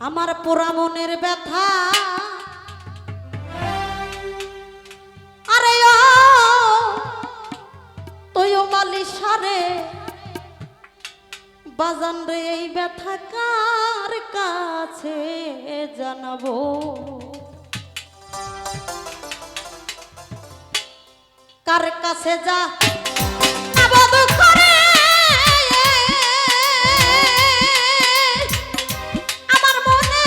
আমার পোড়া মনের ব্যথা আরে ও তুইও মালিশারে বাজান রে এই ব্যথা কার কাছে জানাবো কার কাছে যা আবদ করে আমার মনে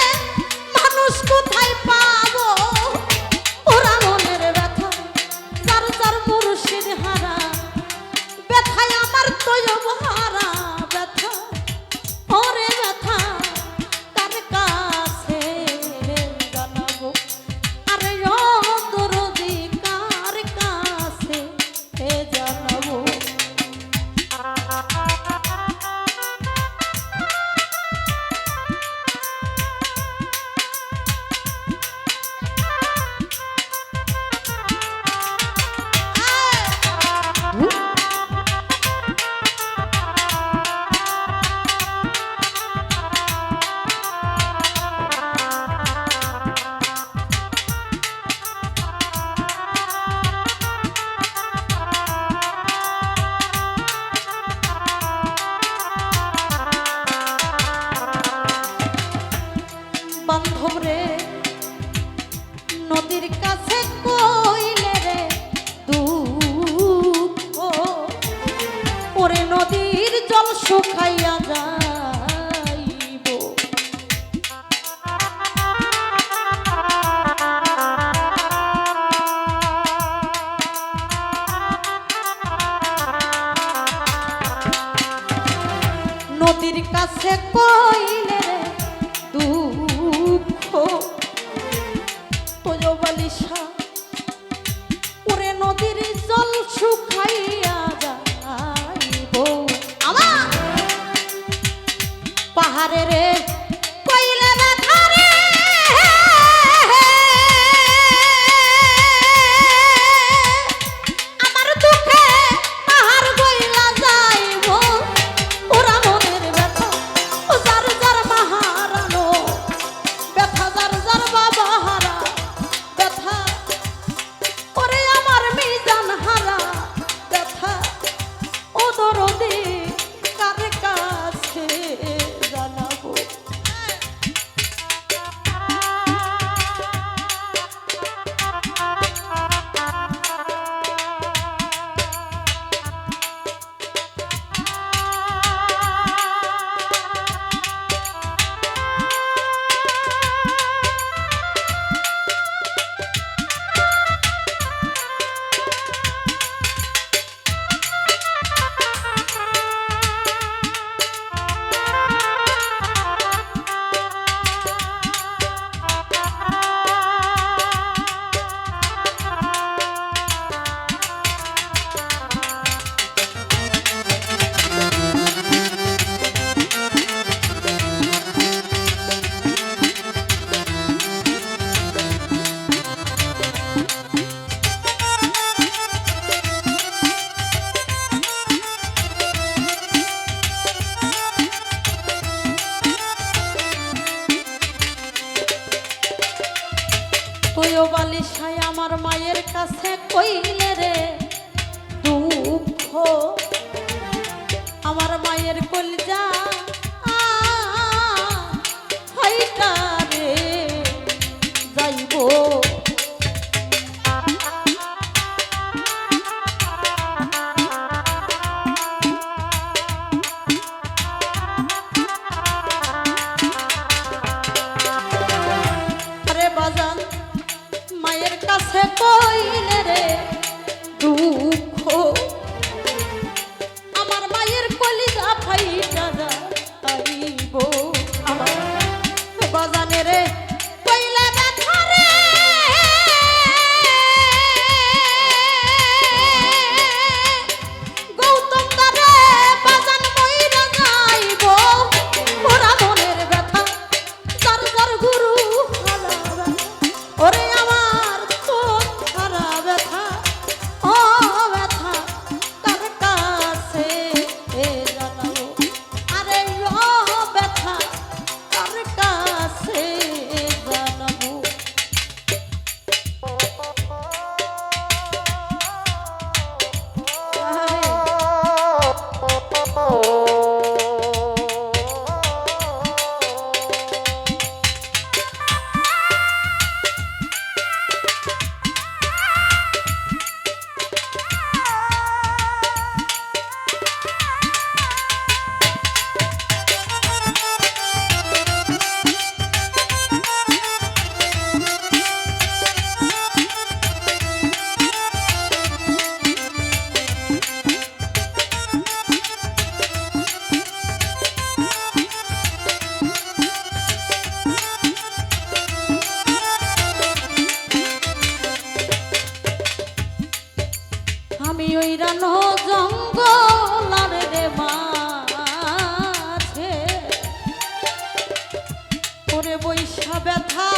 মানুষ কোথায় পাবো ওরা মনের ব্যথা যার যার মুর্শিদ হারা ব্যথায় আমার তোয় ভরা ব্যথা ওরে ব্যথা কার কাছে জানাবো আরে ও দরদি কার কাছে জানাবো বান্ধব রে নদীর কাছে কইলে রে দুঃখ ওরে নদীর জল শুকাইয়া যাইব নদীর কাছে কইলে রে দুঃখ তোজো বালিশা ওরে নদীর জল শুকাইয়া যাইব আমার পাহাড়ে রে কইলে ব্যথা রে আমার দুঃখে পাহাড় গইলা যাইব ওরা মনের ব্যথা ও যার যার মাহারানো ব্যথা যার যার বাবা হারা ব্যথা ওরে আমার মিজান হারা ব্যথা ও দরদি কার কাছে জানাবো তুইও বালিশায় আমার মায়ের কাছে কইলে রে দুঃখ আমার মায়ের কলজা হাইটা রে যাইব আরে বাজান মায়ের কাছে কইলে রে দুঃখ আমার মায়ের কলিজা ফাইটা পুরানো জঙ্গল আর রে মাঝে ওরে বৈশা ব্যথা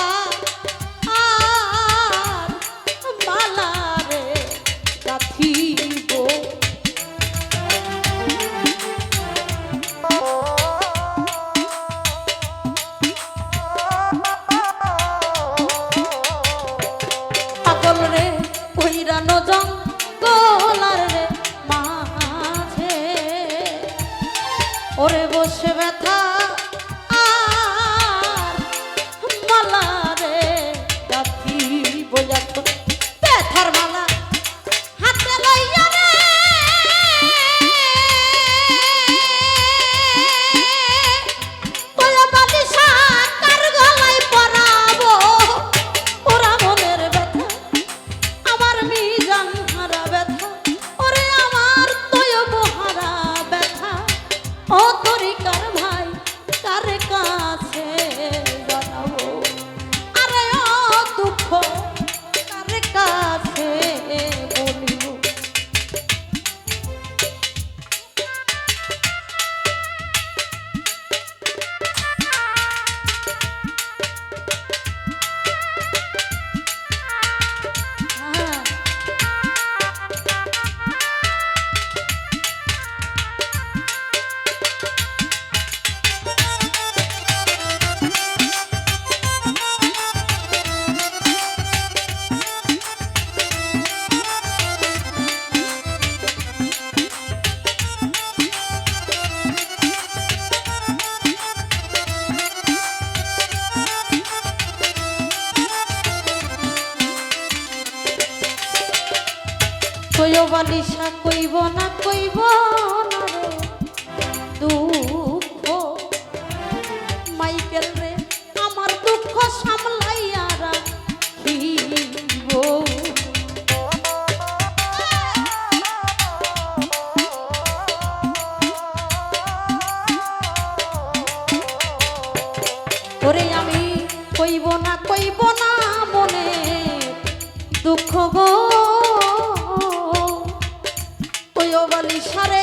আর মালা রে গাথিব পাগল রে পুরানো জঙ্গল আর রে মাঝে ওরে বসে ব্যথা আর মালা রে গাথিব এখন ব্যথার মালা হাতে লইয়া রে তোয়া বালিশা কার গলায় পরাবো ওরা মনের ব্যথা আমার মিজান হারা ব্যথা ওরে আমার তোয় বহারা ব্যথা ও তরিকার ভাই কার কাছে জানাবো আরে ও দুঃখ কার কাছে বলিব তোয় বালিশা কইব না রে দুঃখ মাইকেল রে আমার দুঃখ সামলাইয়া রাখিব ওরে আমি কইব না মনে দুঃখ গো ওই বালিশারে